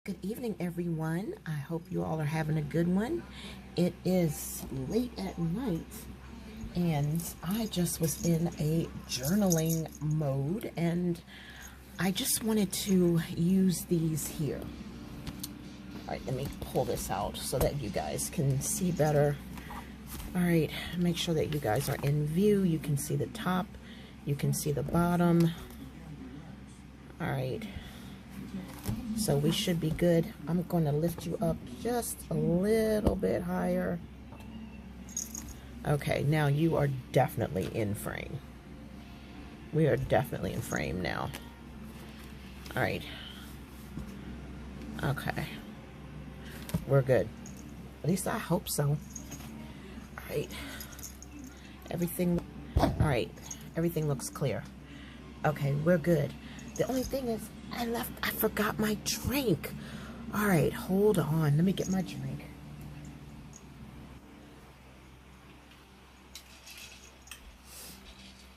Good evening, everyone. I hope you all are having a good one. It is late at night, and I just was in a journaling mode, and I just wanted to use these here. All right, let me pull this out so that you guys can see better. All right, make sure that you guys are in view. You can see the top, you can see the bottom. All right. So we should be good. I'm going to lift you up just a little bit higher. Okay, now you are definitely in frame. We are definitely in frame now. All right. Okay. We're good. At least I hope so. All right. Everything, all right. Everything looks clear. Okay, we're good. The only thing is, I forgot my drink. All right, hold on. Let me get my drink.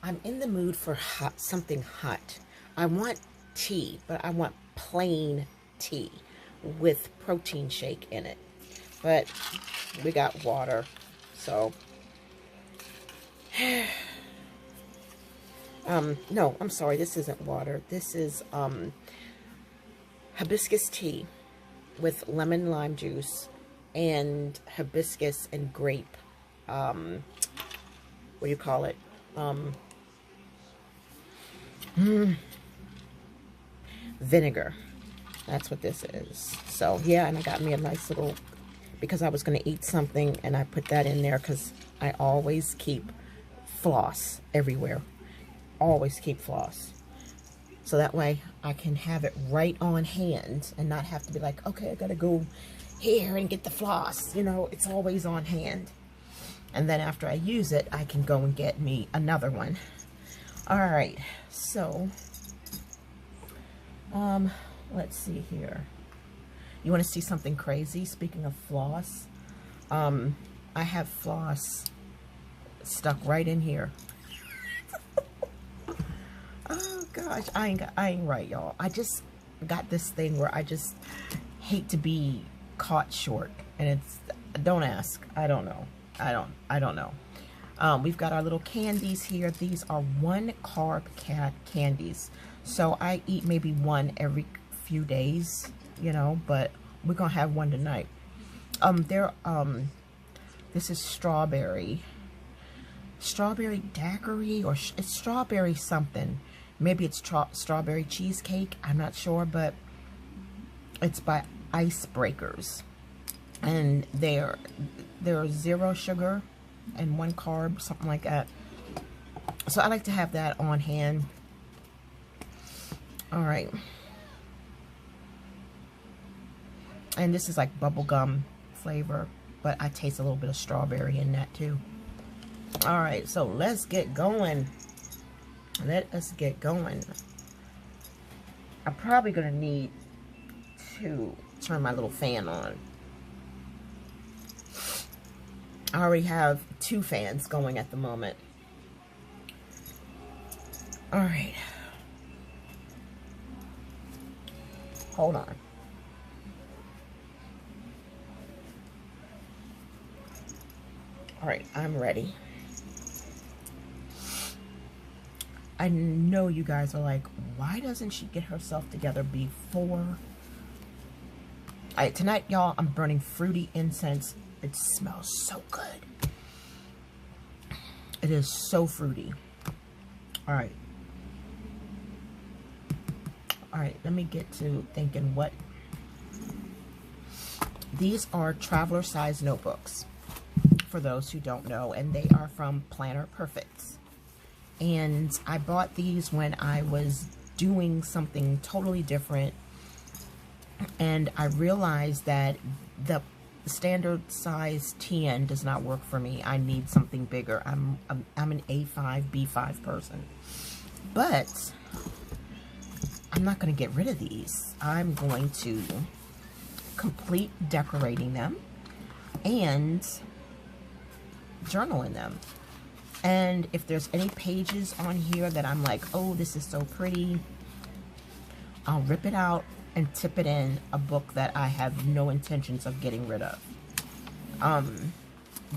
I'm in the mood for something hot. I want tea, but I want plain tea with protein shake in it. But we got water, so... no, I'm sorry, this isn't water. This is, hibiscus tea with lemon lime juice and hibiscus and grape, what do you call it? Vinegar. That's what this is. So, yeah, and I got me a nice little, because I was going to eat something, and I put that in there because I always keep floss everywhere. Always keep floss. So that way I can have it right on hand and not have to be like, okay, I gotta go here and get the floss. You know, it's always on hand. And then after I use it, I can go and get me another one. All right, so, let's see here. You want to see something crazy? Speaking of floss, I have floss stuck right in here. Oh gosh, I ain't right, y'all. I just got this thing where I just hate to be caught short, and it's, don't ask. I don't know. I don't know. We've got our little candies here. These are 1 carb candies, so I eat maybe one every few days, you know. But we're gonna have one tonight. This is strawberry daiquiri, or it's strawberry something. Maybe it's strawberry cheesecake. I'm not sure, but it's by Icebreakers, and they're 0 sugar and 1 carb, something like that. So I like to have that on hand. All right, and this is like bubblegum flavor, but I taste a little bit of strawberry in that too. All right, so let's get going. Let us get going. I'm probably going to need to turn my little fan on. I already have 2 fans going at the moment. All right. Hold on. All right, I'm ready. I know you guys are like, why doesn't she get herself together before? All right, tonight, y'all, I'm burning fruity incense. It smells so good. It is so fruity. All right. All right, let me get to thinking what. These are traveler size notebooks, for those who don't know, and they are from Planner Perfects. And I bought these when I was doing something totally different, and I realized that the standard size 10 does not work for me. I need something bigger. I'm an A5, B5 person, but I'm not going to get rid of these. I'm going to complete decorating them and journal in them. And if there's any pages on here that I'm like, oh, this is so pretty, I'll rip it out and tip it in a book that I have no intentions of getting rid of.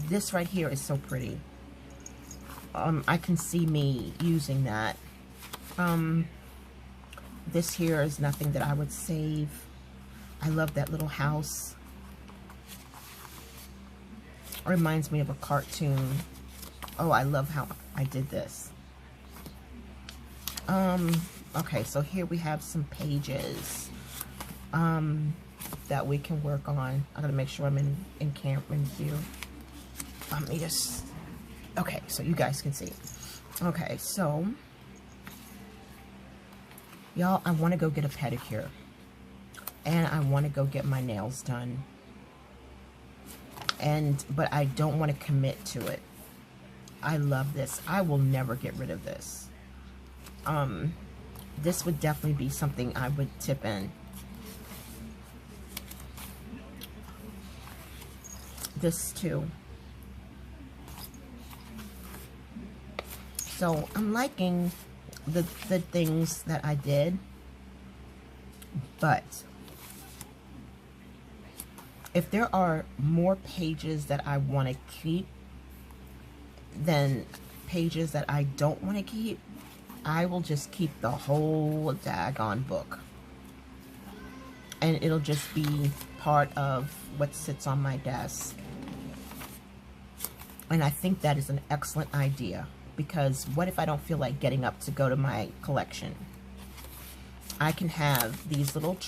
This right here is so pretty. I can see me using that. This here is nothing that I would save. I love that little house. It reminds me of a cartoon. Oh, I love how I did this. Okay, so here we have some pages that we can work on. I gotta make sure I'm in camera view. Let me just, okay, so you guys can see. Okay, so y'all, I want to go get a pedicure, and I want to go get my nails done, but I don't want to commit to it. I love this. I will never get rid of this. This would definitely be something I would tip in. This too. So I'm liking the things that I did, but if there are more pages that I want to keep than pages that I don't want to keep, I will just keep the whole daggone book, and it'll just be part of what sits on my desk. And I think that is an excellent idea, because what if I don't feel like getting up to go to my collection? I can have these little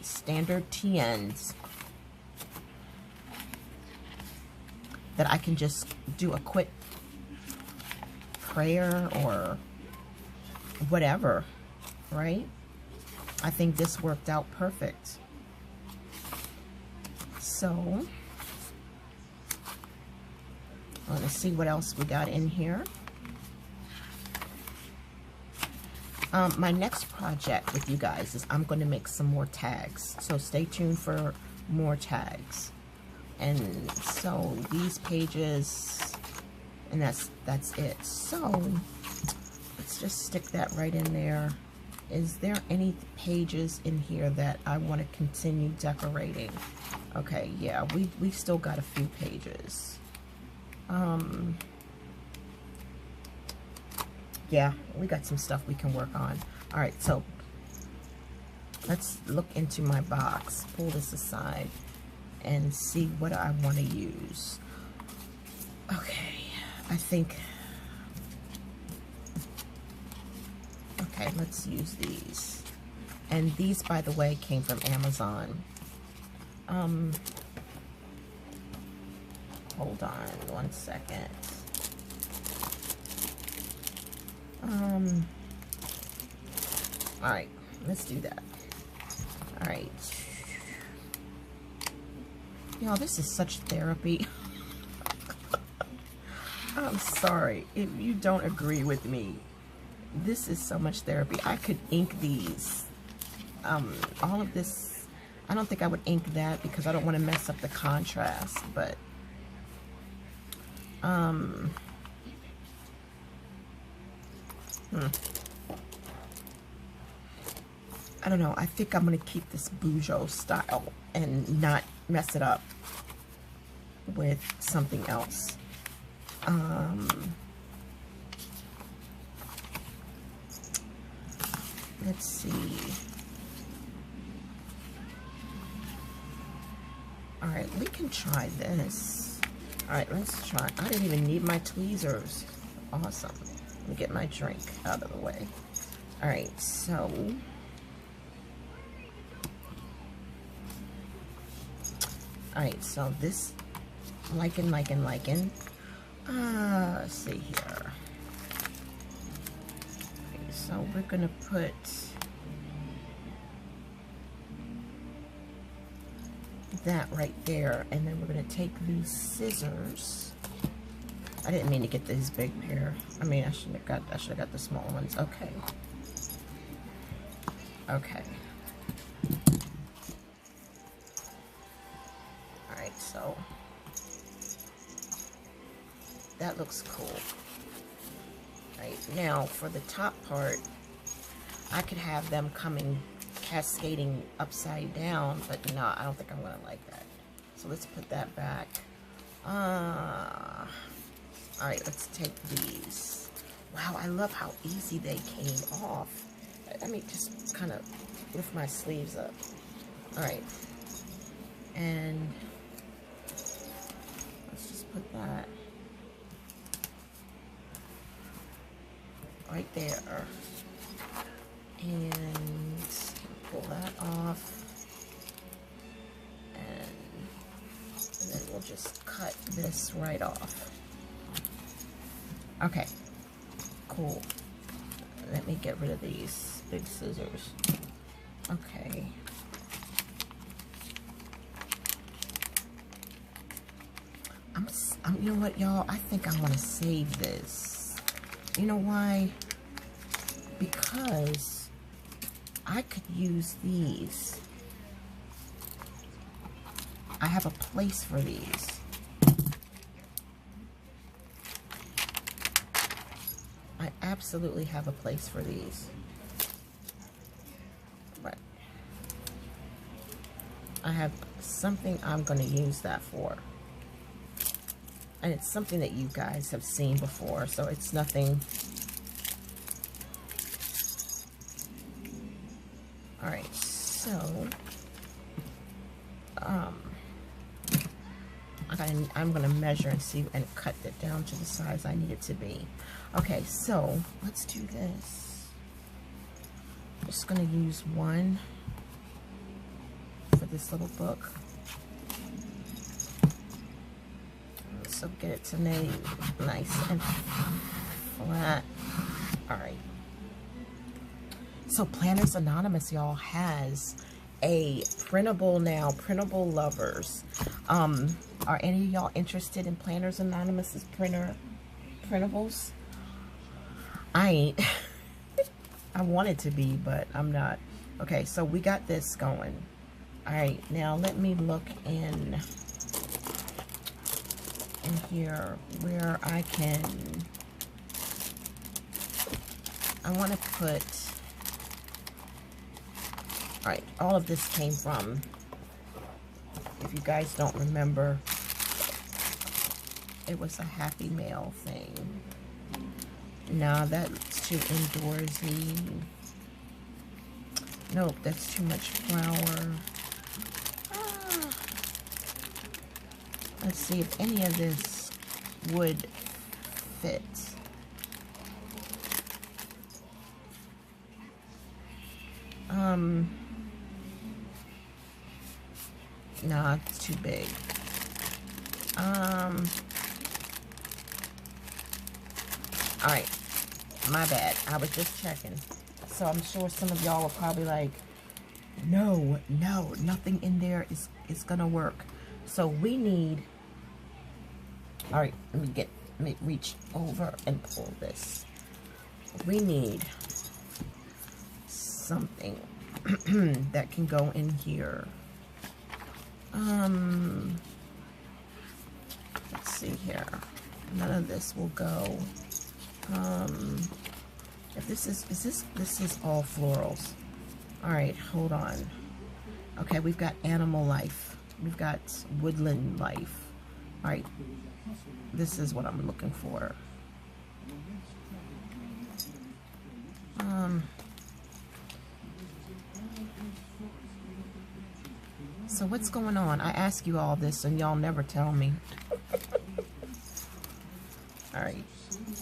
standard TNs that I can just do a quick prayer or whatever, right? I think this worked out perfect. So let's see what else we got in here. My next project with you guys is I'm going to make some more tags. So stay tuned for more tags. And so these pages, and that's it. So let's just stick that right in there. Is there any pages in here that I want to continue decorating? Okay, yeah, we still got a few pages. Yeah, we got some stuff we can work on. All right, so let's look into my box, pull this aside, and see what I want to use. Okay, I think, okay, let's use these. And these, by the way, came from Amazon. Hold on one second. All right, let's do that. All right. Y'all, this is such therapy. I'm sorry if you don't agree with me. This is so much therapy. I could ink these. All of this, I don't think I would ink that because I don't want to mess up the contrast, but I don't know. I think I'm going to keep this Bujo style and not mess it up with something else. Let's see. All right, we can try this. All right, let's try. I didn't even need my tweezers. Awesome. Let me get my drink out of the way. All right, so this lichen. Let's see here. Okay, so we're gonna put that right there, and then we're gonna take these scissors. I didn't mean to get this big pair. I mean, I should have got the small ones. Okay. Okay. All right, so that looks cool. Right now, for the top part, I could have them coming cascading upside down, but no, I don't think I'm gonna like that. So let's put that back. All right, let's take these. Wow, I love how easy they came off. Let me just kind of lift my sleeves up. All right, and let's just put that right there. And pull that off. And then we'll just cut this right off. Okay, cool. Let me get rid of these big scissors. Okay. You know what, y'all? I think I want to save this. You know why? Because I could use these. I have a place for these. I absolutely have a place for these. But I have something I'm going to use that for. And it's something that you guys have seen before, so it's nothing. All right, so I'm gonna measure and see and cut it down to the size I need it to be. Okay, so let's do this. I'm just gonna use one for this little book. So get it to lay nice and flat. All right. So Planners Anonymous, y'all, has a printable now. Printable lovers. Are any of y'all interested in Planners Anonymous's printables? I ain't. I wanted to be, but I'm not. Okay, so we got this going. All right, now let me look in here where I can. I want to put. All right, all of this came from, if you guys don't remember, it was a Happy Mail thing. Nah, that's too indoorsy. Nope, that's too much flour. Let's see if any of this would fit. Nah, it's too big. Alright, my bad. I was just checking. So I'm sure some of y'all are probably like, no, nothing in there is gonna work. So we need, alright, let me reach over and pull this. We need something that can go in here. Let's see here. None of this will go. If this is all florals. All right, hold on. Okay, we've got animal life. We've got woodland life. All right, this is what I'm looking for. So what's going on? I ask you all this and y'all never tell me. All right.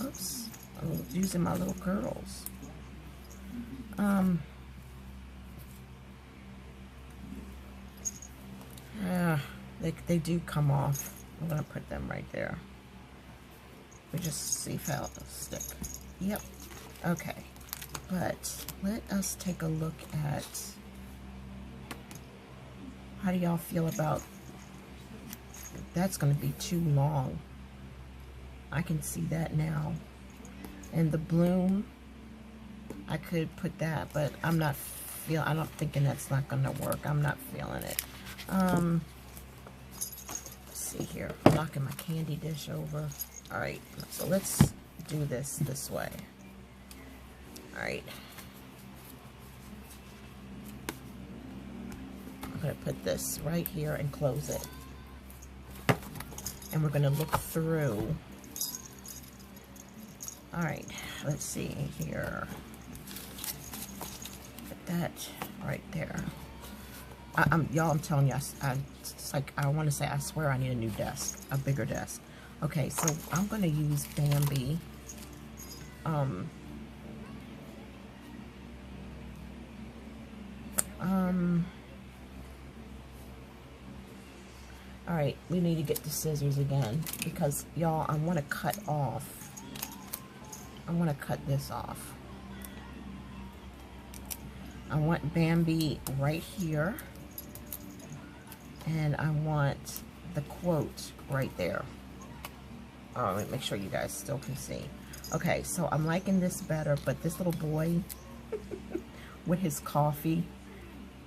Oops. I'm using my little curls. They do come off. I'm gonna put them right there. We just see if it'll stick. Yep. Okay. But let us take a look at. How do y'all feel about, that's going to be too long. I can see that now. And the bloom, I could put that, but I'm not thinking that's not going to work. I'm not feeling it. Let's see here. I'm knocking my candy dish over. All right, so let's do this way. All right. going to put this right here and close it. And we're going to look through. All right, let's see here. Put that right there. Y'all, I'm telling you, it's like, I want to say, I swear I need a new desk, a bigger desk. Okay, so I'm going to use Bambi. All right, we need to get the scissors again because, y'all, I want to cut off. I want to cut this off. I want Bambi right here. And I want the quote right there. Oh, let me make sure you guys still can see. Okay, so I'm liking this better, but this little boy with his coffee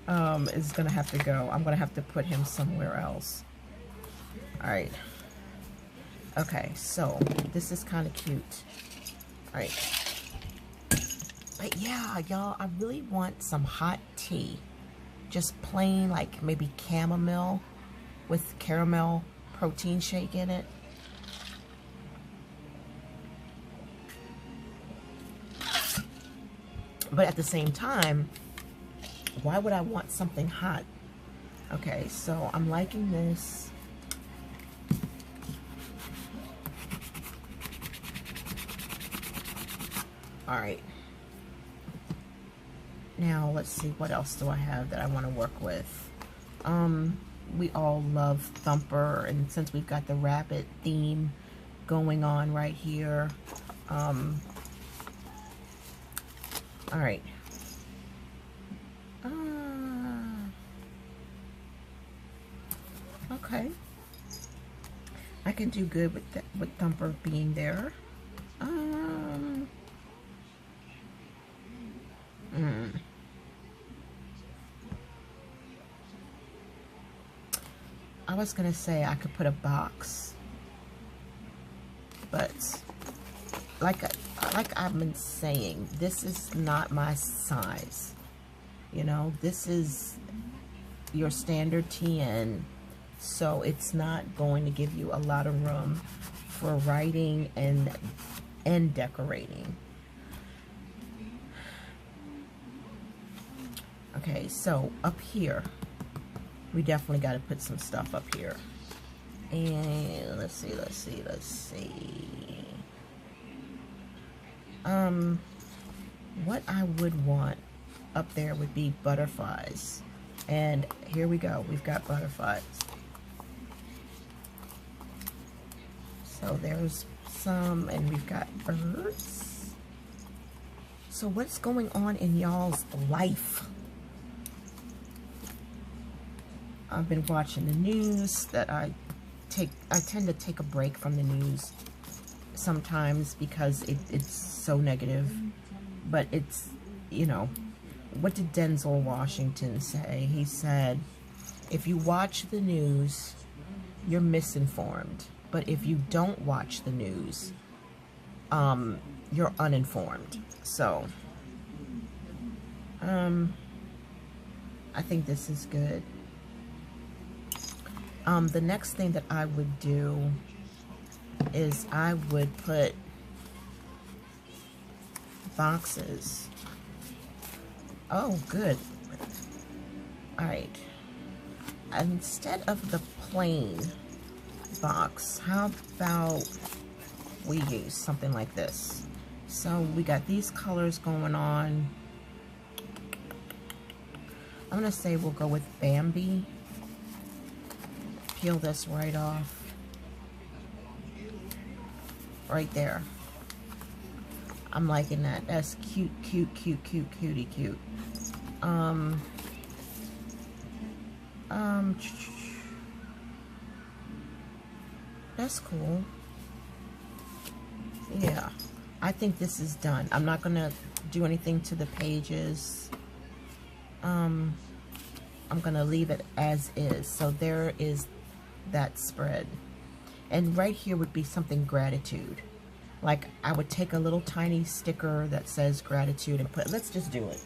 is gonna have to go. I'm gonna have to put him somewhere else. All right. Okay, so this is kind of cute. All right. But yeah, y'all, I really want some hot tea. Just plain, like maybe chamomile with caramel protein shake in it. But at the same time, why would I want something hot? Okay, so I'm liking this. All right. Now, let's see, what else do I have that I want to work with? We all love Thumper, and since we've got the rabbit theme going on right here. All right. Okay. I can do good with that, with Thumper being there. I was gonna say I could put a box, but like I've been saying, this is not my size. You know, this is your standard TN, so it's not going to give you a lot of room for writing and decorating. Okay, so up here, we definitely got to put some stuff up here. And let's see. What I would want up there would be butterflies. And here we go. We've got butterflies. So there's some, and we've got birds. So what's going on in y'all's life? I've been watching the news. That I tend to take a break from the news sometimes because it's so negative. But it's, you know, what did Denzel Washington say? He said, if you watch the news, you're misinformed. But if you don't watch the news, you're uninformed. So, I think this is good. The next thing that I would do is I would put boxes. Oh, good. All right. Instead of the plain box, how about we use something like this? So we got these colors going on. I'm gonna say we'll go with Bambi. Peel this right off. Right there. I'm liking that. That's cute, cutie cute. That's cool. Yeah, I think this is done. I'm not gonna do anything to the pages. I'm gonna leave it as is. So there is that spread. And right here would be something gratitude. Like I would take a little tiny sticker that says gratitude and put, let's just do it.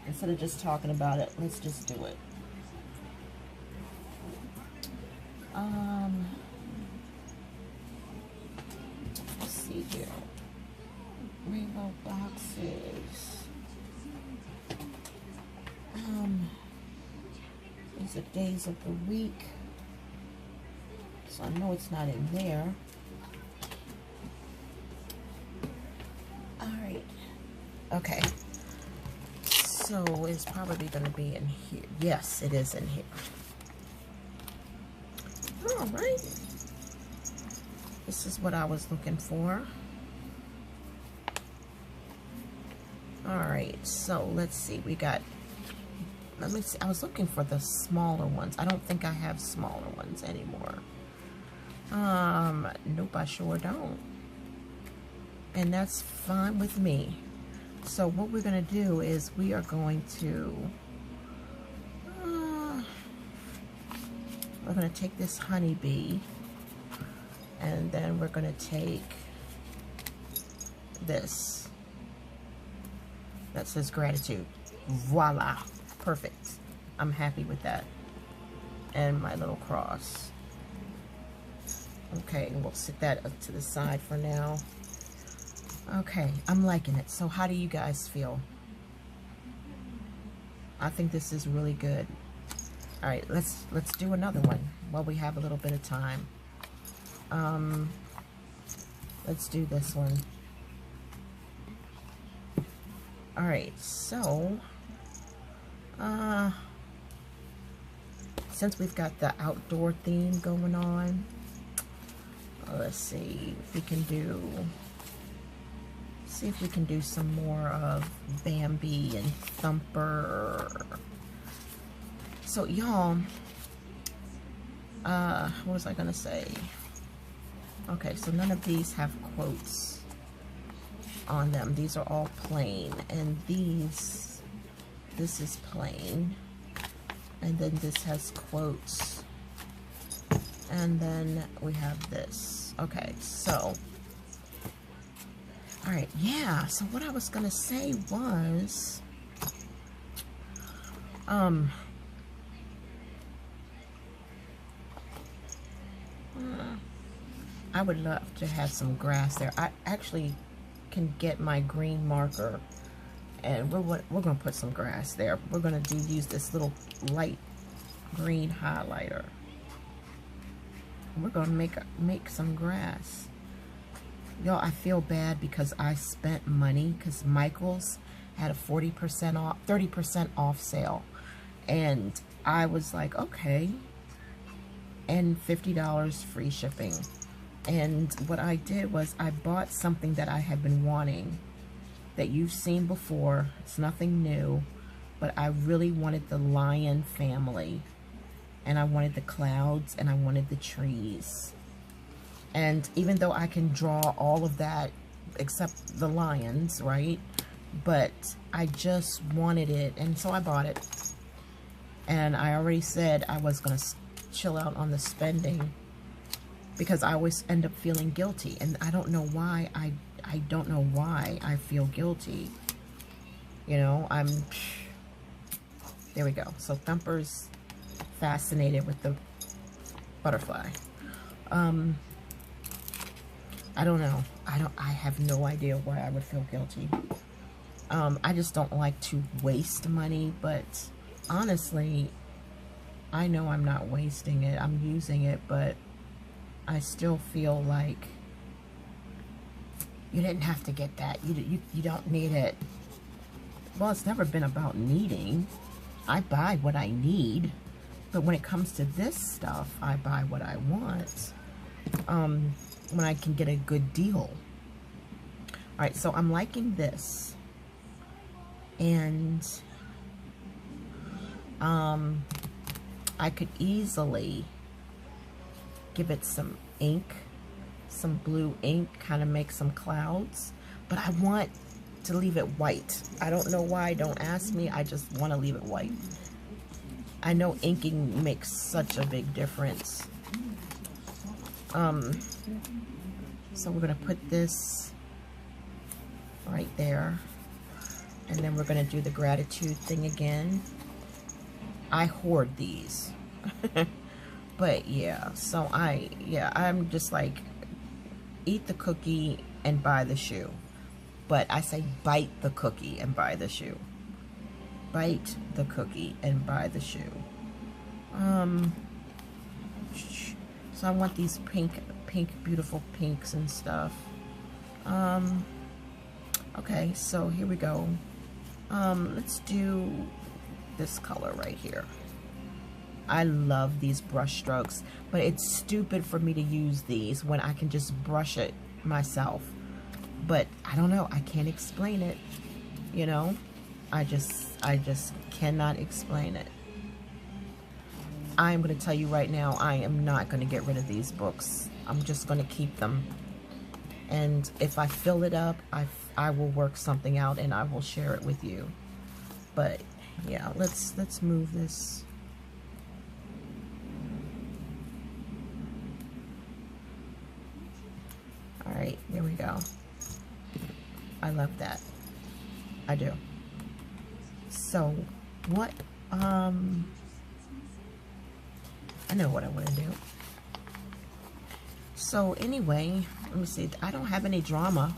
Instead of just talking about it, let's just do it. Let's see here. Rainbow boxes. These are days of the week. So I know it's not in there. Alright. Okay. So it's probably going to be in here. Yes, it is in here. Alright. This is what I was looking for. Alright, so let's see. We got, let me see. I was looking for the smaller ones. I don't think I have smaller ones anymore. Nope, I sure don't. And that's fine with me. So what we're going to do is we are going to, we're going to take this honeybee, and then we're going to take this that says gratitude. Voila, perfect. I'm happy with that. And my little cross. Okay, and we'll sit that up to the side for now. Okay, I'm liking it. So how do you guys feel? I think this is really good. All right, let's do another one while we have a little bit of time. Let's do this one. All right, so since we've got the outdoor theme going on, let's see if we can do, some more of Bambi and Thumper. So y'all, what was I gonna say? Okay, so none of these have quotes on them. These are all plain, and this is plain, and then this has quotes, and then we have this. Okay, so all right, yeah, so what I was gonna say was I would love to have some grass there. I actually can get my green marker, and we're gonna put some grass there. We're gonna use this little light green highlighter. We're gonna make some grass. Y'all, I feel bad because I spent money because Michael's had a 40% off, 30% off sale, and I was like, okay, and $50 free shipping. And what I did was I bought something that I had been wanting, that you've seen before. It's nothing new, but I really wanted the lion family, and I wanted the clouds, and I wanted the trees. And even though I can draw all of that except the lions, right? But I just wanted it, and so I bought it. And I already said I was gonna chill out on the spending, because I always end up feeling guilty, and I don't know why. I don't know why I feel guilty. You know, there we go. So Thumper's fascinated with the butterfly. I don't know. I have no idea why I would feel guilty. I just don't like to waste money, but honestly, I know I'm not wasting it. I'm using it, but I still feel like you didn't have to get that. You don't need it. Well, it's never been about needing. I buy what I need, but when it comes to this stuff, I buy what I want. When I can get a good deal. All right, so I'm liking this, and I could easily give it some ink, some blue ink, kind of make some clouds, but I want to leave it white. I don't know why, don't ask me, I just want to leave it white. I know inking makes such a big difference. So we're going to put this right there, and then we're going to do the gratitude thing again. I hoard these. But yeah, so I'm just like, eat the cookie and buy the shoe. But I say bite the cookie and buy the shoe. Bite the cookie and buy the shoe. So I want these pink, beautiful pinks and stuff. Okay, so here we go. Let's do this color right here. I love these brush strokes, but it's stupid for me to use these when I can just brush it myself. But I don't know, I can't explain it, you know? I just cannot explain it. I'm going to tell you right now, I am not going to get rid of these books. I'm just going to keep them. And if I fill it up, I will work something out and I will share it with you. But yeah, let's move this. All right, there we go. I love that. I do. So what, I know what I want to do. So anyway, let me see. I don't have any drama.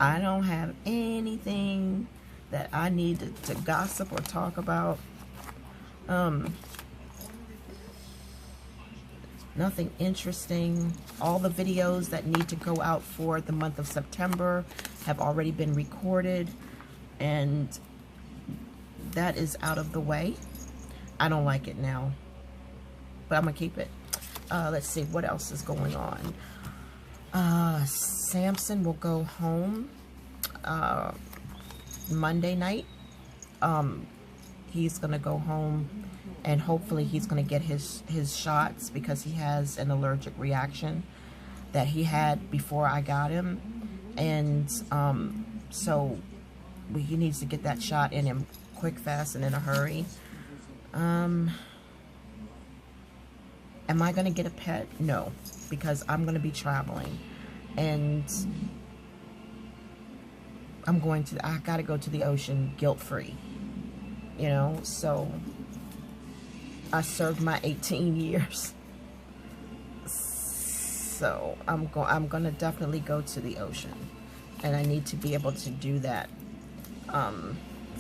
I don't have anything that I need to gossip or talk about. Nothing interesting. All the videos that need to go out for the month of September have already been recorded, and that is out of the way. I don't like it now, but I'm gonna keep it. Let's see what else is going on. Samson will go home Monday night. He's gonna go home, and hopefully he's gonna get his shots, because he has an allergic reaction that he had before I got him, and so he needs to get that shot in him quick, fast, and in a hurry. Am I gonna get a pet? No, because I'm gonna be traveling, and I gotta go to the ocean guilt-free, you know. So I served my 18 years, so I'm gonna definitely go to the ocean, and I need to be able to do that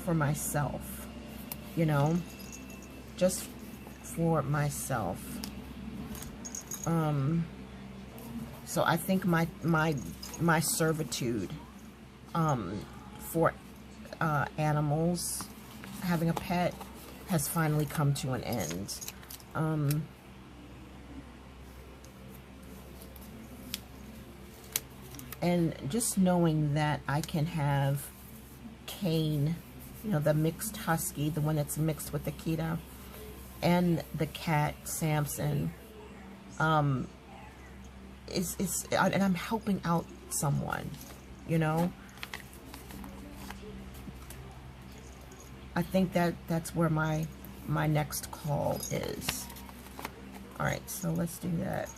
for myself, you know, just for myself. So I think my servitude for animals, having a pet, has finally come to an end. And just knowing that I can have Kane, you know, the mixed husky, the one that's mixed with the Akita, and the cat Samson, and I'm helping out someone, you know. I think that's where my next call is. All right, so let's do that.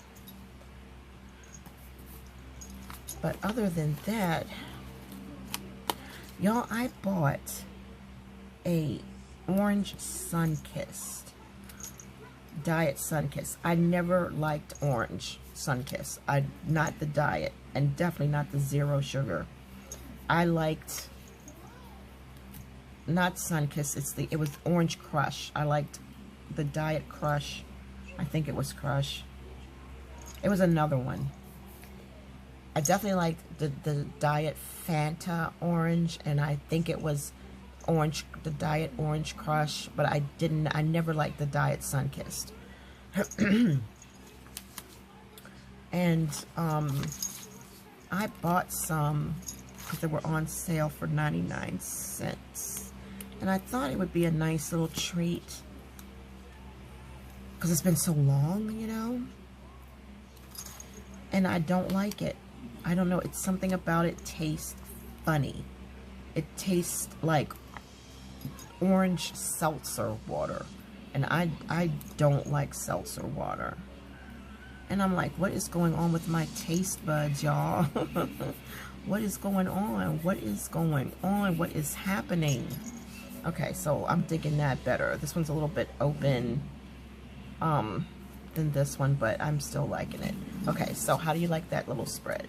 But other than that, y'all, I bought a orange Sunkist, diet Sunkist. I never liked orange Sunkist. Not the diet, and definitely not the zero sugar. I liked, not Sunkist, it was Orange Crush. I liked the Diet Crush. I think it was Crush. It was another one. I definitely liked the Diet Fanta Orange, and I think it was the Diet Orange Crush, but I never liked the Diet Sunkist. And I bought some because they were on sale for 99 cents. And I thought it would be a nice little treat, because it's been so long, you know. And I don't like it. I don't know. It's something about it tastes funny. It tastes like orange seltzer water. And I don't like seltzer water. And I'm like, what is going on with my taste buds, y'all? What is going on? What is going on? What is happening? Okay, so I'm digging that better. This one's a little bit open than this one, but I'm still liking it. Okay, so how do you like that little spread?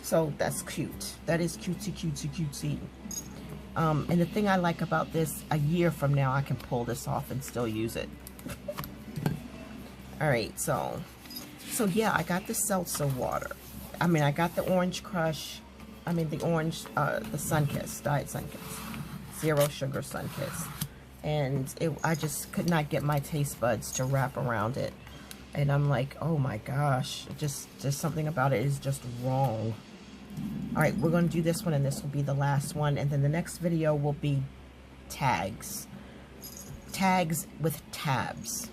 So that's cute. That is cutesy, cutesy, cutesy. And the thing I like about this, a year from now, I can pull this off and still use it. All right, so yeah, I got the seltzer water. I mean, I got the orange crush. I mean, the orange, the Sunkiss, Diet Sunkiss, 0 sugar Sunkiss. And I just could not get my taste buds to wrap around it. And I'm like, oh my gosh, just something about it is just wrong. All right, we're going to do this one, and this will be the last one. And then the next video will be tags. Tags with tabs.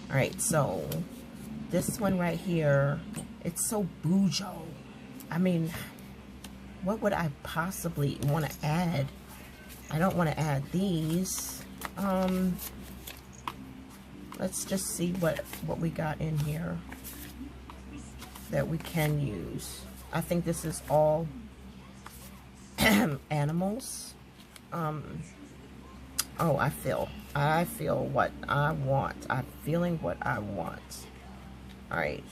All right, so this one right here, it's so boujo. I mean, what would I possibly want to add? I don't want to add these. Let's just see what we got in here that we can use. I think this is all animals. Oh, I feel what I want. I'm feeling what I want. All right.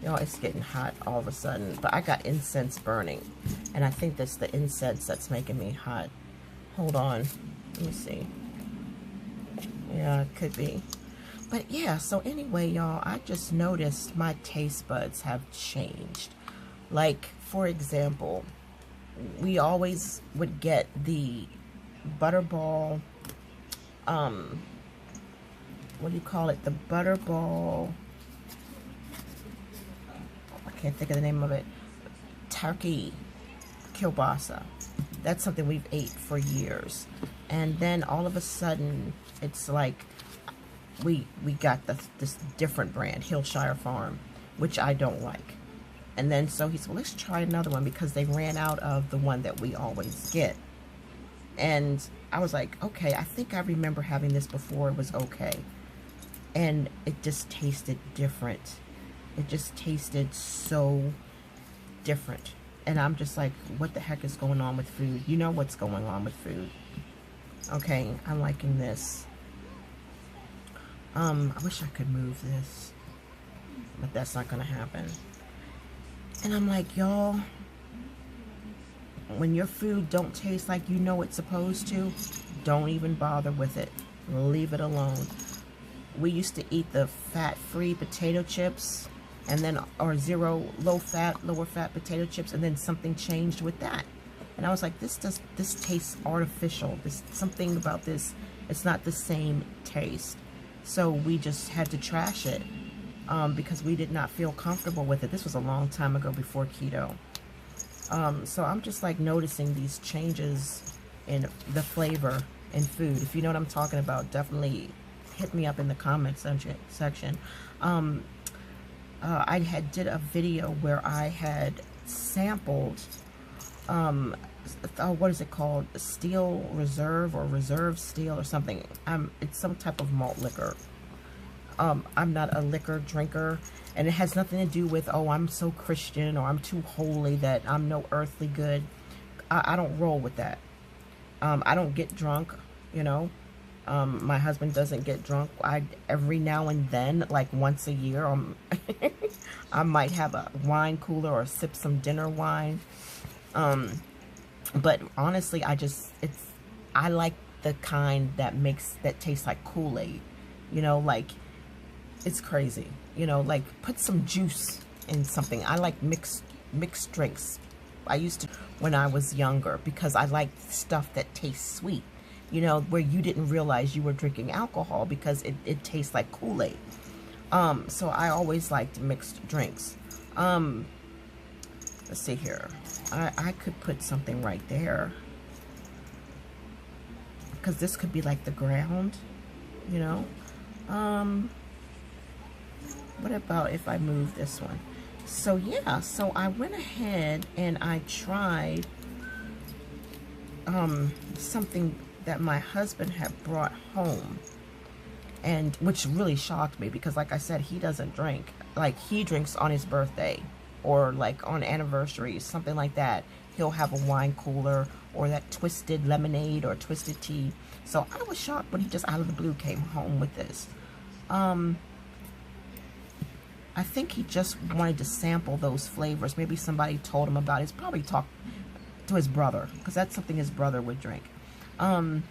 Y'all, it's getting hot all of a sudden, but I got incense burning, and I think that's the incense that's making me hot. Hold on. Let me see. Yeah, it could be. But yeah, so anyway, y'all, I just noticed my taste buds have changed. Like, for example, we always would get the Butterball, what do you call it? The Butterball, I can't think of the name of it, turkey kielbasa. That's something we've ate for years. And then all of a sudden, it's like we got this different brand, Hillshire Farm, which I don't like. And then so he said, well, let's try another one, because they ran out of the one that we always get. And I was like, okay, I think I remember having this before. It was okay. And it just tasted different. It just tasted so different. And I'm just like, what the heck is going on with food? You know what's going on with food. Okay, I'm liking this. I wish I could move this, but that's not gonna happen. And I'm like, y'all, when your food don't taste like you know it's supposed to, don't even bother with it. Leave it alone. We used to eat the fat-free potato chips, and then, or low fat, lower fat potato chips, and then something changed with that. And I was like, this tastes artificial. There's something about this, it's not the same taste. So we just had to trash it because we did not feel comfortable with it. This was a long time ago, before keto. So I'm just like noticing these changes in the flavor in food. If you know what I'm talking about, definitely hit me up in the comment section. I did a video where I had sampled, what is it called? Steel Reserve, or Reserve Steel, or something. It's some type of malt liquor. I'm not a liquor drinker, and it has nothing to do with, oh, I'm so Christian, or I'm too holy that I'm no earthly good. I don't roll with that. I don't get drunk, you know. My husband doesn't get drunk. Every now and then, like once a year, I might have a wine cooler or sip some dinner wine. But honestly, I like the kind that tastes like Kool-Aid, you know, like, it's crazy, you know, like, put some juice in something. I like mixed drinks. I used to when I was younger, because I like stuff that tastes sweet, you know, where you didn't realize you were drinking alcohol because it tastes like Kool-Aid. So I always liked mixed drinks. Let's see here. I could put something right there, because this could be like the ground, you know. What about if I move this one? So yeah, so I went ahead and I tried something that my husband had brought home, and which really shocked me, because like I said, he doesn't drink. Like, he drinks on his birthday, or like on anniversaries, something like that. he'll have a wine cooler or that twisted lemonade or twisted tea. So I was shocked when he just out of the blue came home with this. I think he just wanted to sample those flavors. Maybe somebody told him about it. He's probably talked to his brother, because that's something his brother would drink. And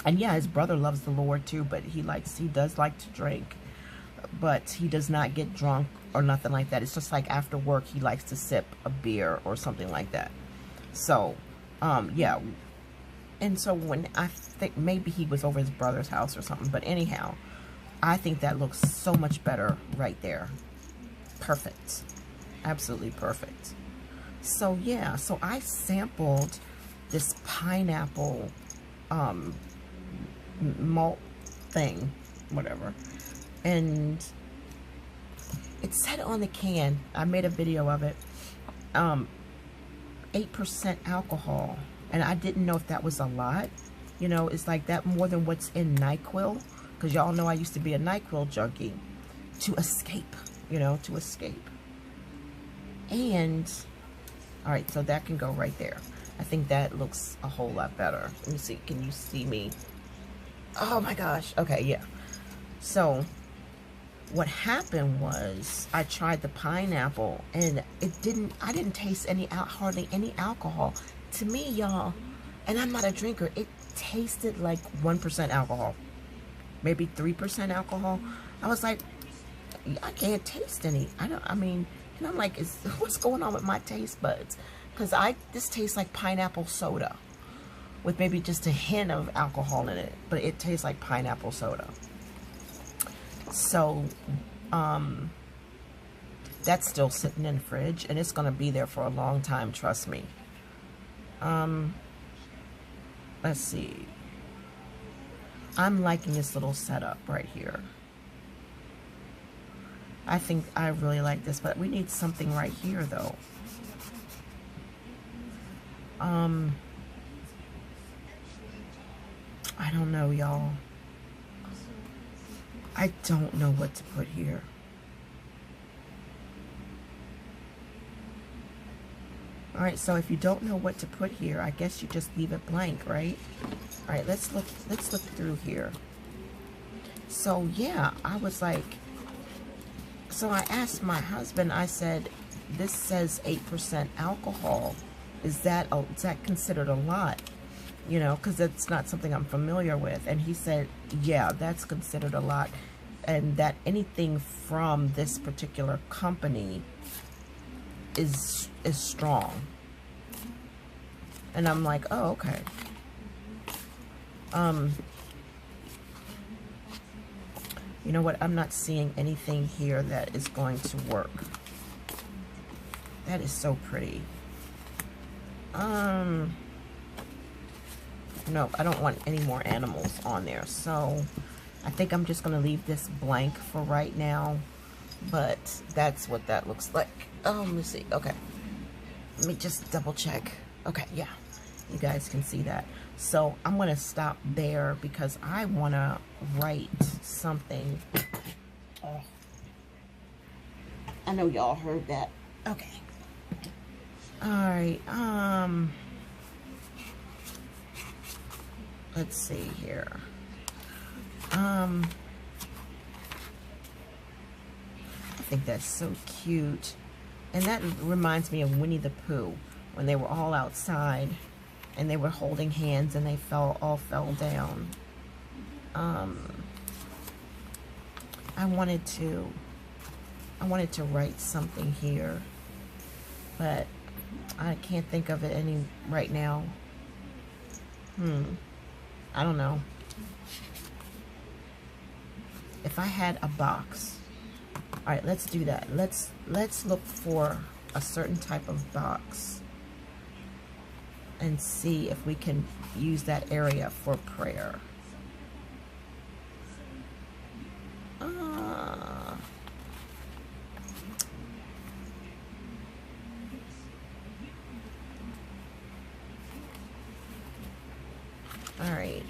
yeah, his brother loves the Lord too, but he does like to drink, but he does not get drunk or nothing like that. It's just like after work, he likes to sip a beer or something like that. So, yeah. And so when I think maybe he was over his brother's house or something, but anyhow, I think that looks so much better right there. Perfect. Absolutely perfect. So yeah, so I sampled this pineapple malt thing, whatever. And it said on the can, I made a video of it, 8% alcohol. And I didn't know if that was a lot. You know, it's like that more than what's in NyQuil. Because y'all know I used to be a NyQuil junkie. To escape, you know, to escape. And, alright, so that can go right there. I think that looks a whole lot better. Let me see, can you see me? Oh my gosh, okay, yeah. So, what happened was, I tried the pineapple, and I didn't taste hardly any alcohol. To me, y'all, and I'm not a drinker, it tasted like 1% alcohol. Maybe 3% alcohol. I was like, I can't taste any. And I'm like, what's going on with my taste buds? Because this tastes like pineapple soda with maybe just a hint of alcohol in it, but it tastes like pineapple soda. So, that's still sitting in the fridge, and it's going to be there for a long time, trust me. Let's see. I'm liking this little setup right here. I think I really like this, but we need something right here, though. I don't know, y'all. I don't know what to put here. Alright, so if you don't know what to put here, I guess you just leave it blank, right? Alright, let's look through here. So yeah, I was like, so I asked my husband, I said, this says 8% alcohol. Is that considered a lot? You know, because it's not something I'm familiar with. And he said, yeah, that's considered a lot. And that anything from this particular company is strong. And I'm like, oh, okay. You know what? I'm not seeing anything here that is going to work. That is so pretty. No, I don't want any more animals on there. So I think I'm just going to leave this blank for right now. But that's what that looks like. Let me see. Okay. Let me just double check. Okay, yeah. You guys can see that. So I'm going to stop there because I want to write something. Oh. I know y'all heard that. Okay. Alright, let's see here. I think that's so cute. And that reminds me of Winnie the Pooh, when they were all outside and they were holding hands and they all fell down. I wanted to write something here, but I can't think of it right now. I don't know. If I had a box. Alright, let's do that. Let's look for a certain type of box and see if we can use that area for prayer. Alright.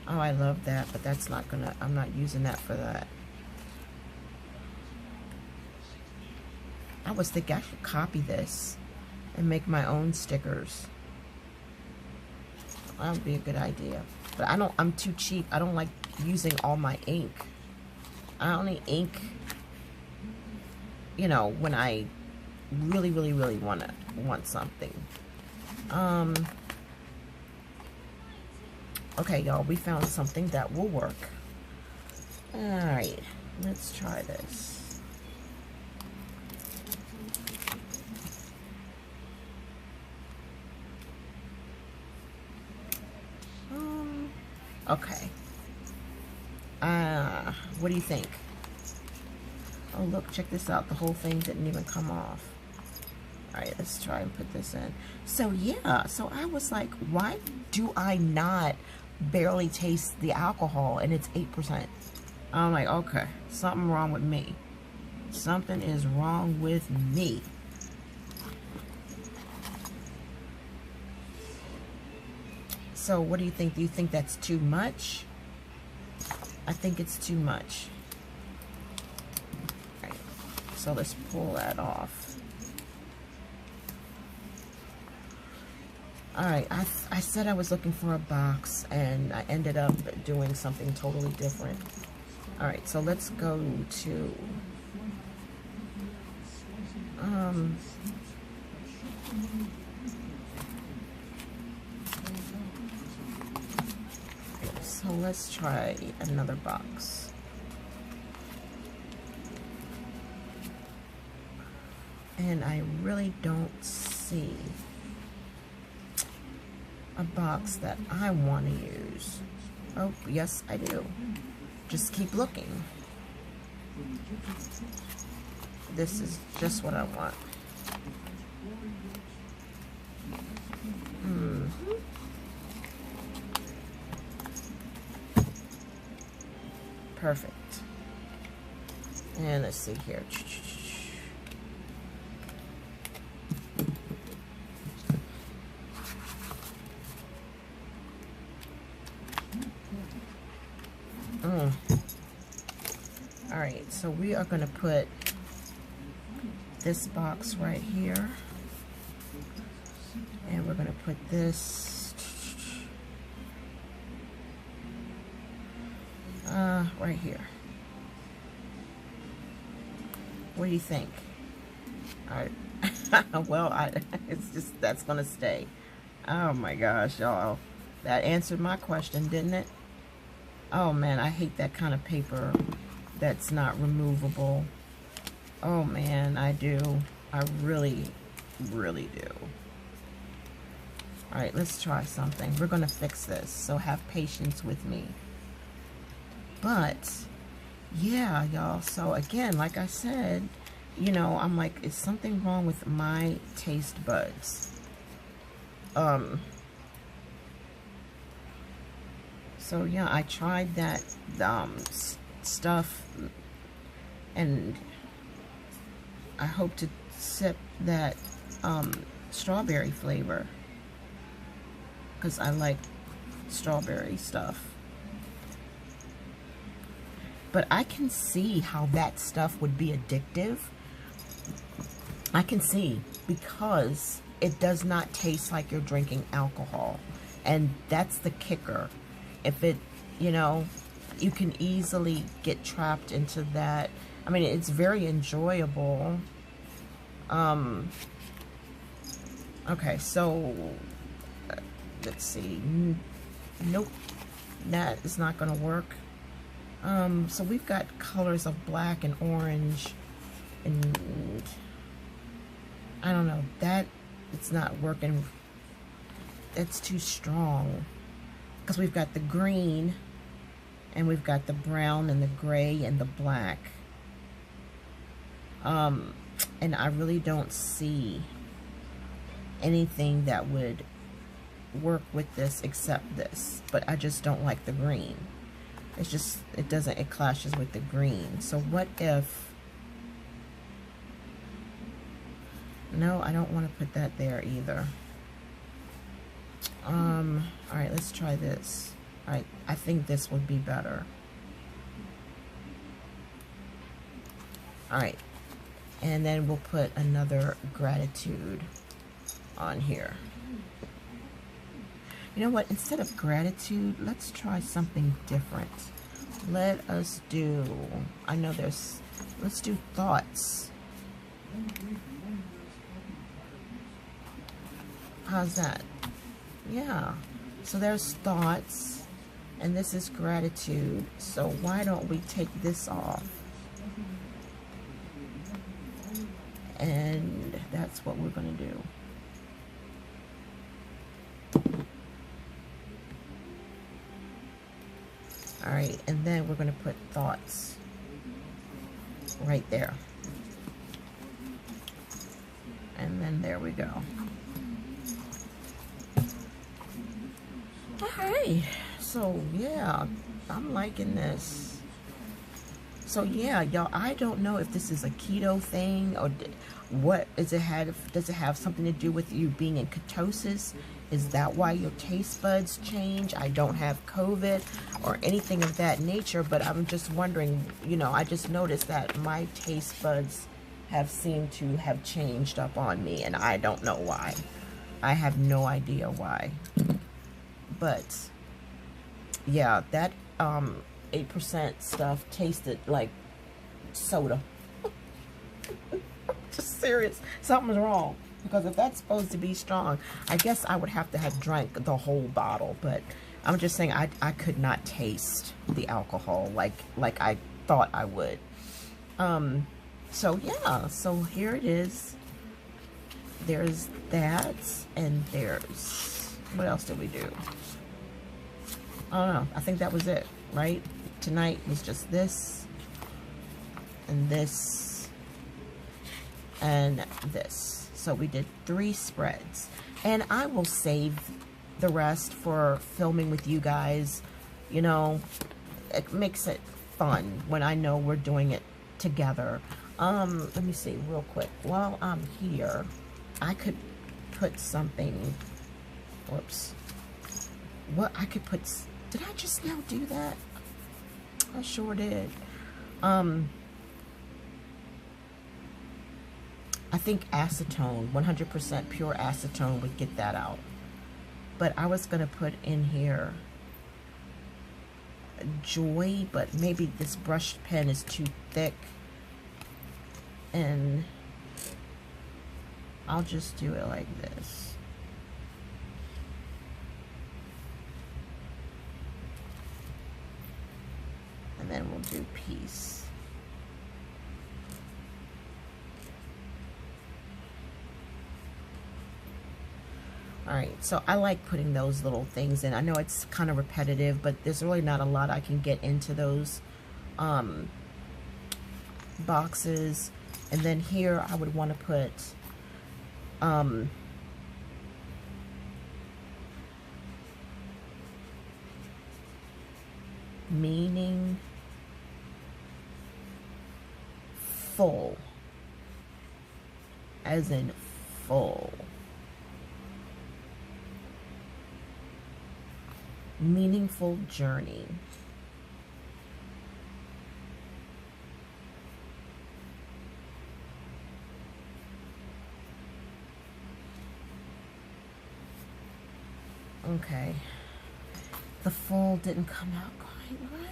Oh, I love that, but that's not gonna, I'm not using that for that. I was thinking I should copy this and make my own stickers. That would be a good idea. But I'm too cheap. I don't like using all my ink. I only ink, you know, when I really, really, really want something. Okay, y'all, we found something that will work. Alright, let's try this. Okay. What do you think? Oh, look, check this out. The whole thing didn't even come off. Alright, let's try and put this in. So, yeah. So, I was like, why do I not barely taste the alcohol? And it's 8%. I'm like, okay, something wrong with me. Something is wrong with me. So, what do you think? Do you think that's too much? I think it's too much. Alright, so let's pull that off. Alright, I said I was looking for a box, and I ended up doing something totally different. Alright, so let's go to... so let's try another box. And I really don't see a box that I want to use. Oh, yes, I do. Just keep looking. This is just what I want. Perfect. And let's see here. Alright, so we are going to put this box right here. And we're going to put this right here. What do you think? Alright. Well, it's just, that's going to stay. Oh my gosh, y'all. That answered my question, didn't it? Oh man, I hate that kind of paper that's not removable. Oh man, I do. I really, really do. Alright, let's try something. We're going to fix this, so have patience with me. But, yeah, y'all. So, again, like I said, you know, I'm like, is something wrong with my taste buds? So, yeah, I tried that stuff, and I hope to sip that strawberry flavor, because I like strawberry stuff. But I can see how that stuff would be addictive. I can see, because it does not taste like you're drinking alcohol. And that's the kicker. If it, you know, you can easily get trapped into that. I mean, it's very enjoyable. Okay, so let's see. Nope, that is not going to work. So we've got colors of black and orange, and I don't know, that it's not working. It's too strong, because we've got the green, and we've got the brown and the gray and the black. And I really don't see anything that would work with this except this, but I just don't like the green. It's just, it clashes with the green. So what if, no, I don't want to put that there either. Alright, let's try this. Alright, I think this would be better. Alright, and then we'll put another gratitude. on here. You know what? Instead of gratitude, let's try something different. Let us do, I know there's, let's do thoughts. How's that? Yeah. So there's thoughts, and this is gratitude. So why don't we take this off? And that's what we're going to do. All right, and then we're going to put thoughts right there. And then there we go. All right, so yeah, I'm liking this. So yeah, y'all, I don't know if this is a keto thing or what is it does it have something to do with you being in ketosis? Is that why your taste buds change? I don't have COVID or anything of that nature, but I'm just wondering, you know, I just noticed that my taste buds have seemed to have changed up on me, and I don't know why. I have no idea why. But yeah, that 8% stuff tasted like soda. Just serious. Something's wrong. Because if that's supposed to be strong, I guess I would have to have drank the whole bottle. But I'm just saying I could not taste the alcohol like I thought I would. So yeah, so here it is. There's that, and there's, what else did we do? I don't know. I think that was it, right? Tonight was just this, and this, and this. So we did 3 spreads, and I will save the rest for filming with you guys. You know, it makes it fun when I know we're doing it together. Let me see real quick. While I'm here, I could put something, whoops. What I could put, did I just now do that? I sure did. I think acetone, 100% pure acetone would get that out. But I was going to put in here joy, but maybe this brush pen is too thick. And I'll just do it like this. And then we'll do peace. Alright, so I like putting those little things in. I know it's kind of repetitive, but there's really not a lot I can get into those boxes. And then here I would want to put meaning full, as in full. Meaningful journey. Okay. The full didn't come out quite right.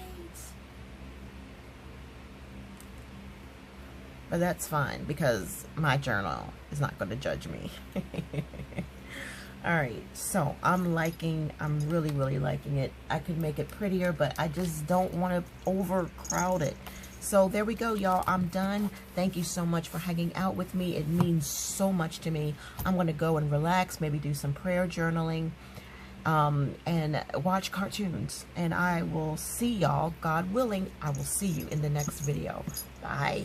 But that's fine, because my journal is not going to judge me. Alright, so I'm really, really liking it. I could make it prettier, but I just don't want to overcrowd it. So there we go, y'all. I'm done. Thank you so much for hanging out with me. It means so much to me. I'm going to go and relax, maybe do some prayer journaling, and watch cartoons. And I will see y'all, God willing, I will see you in the next video. Bye.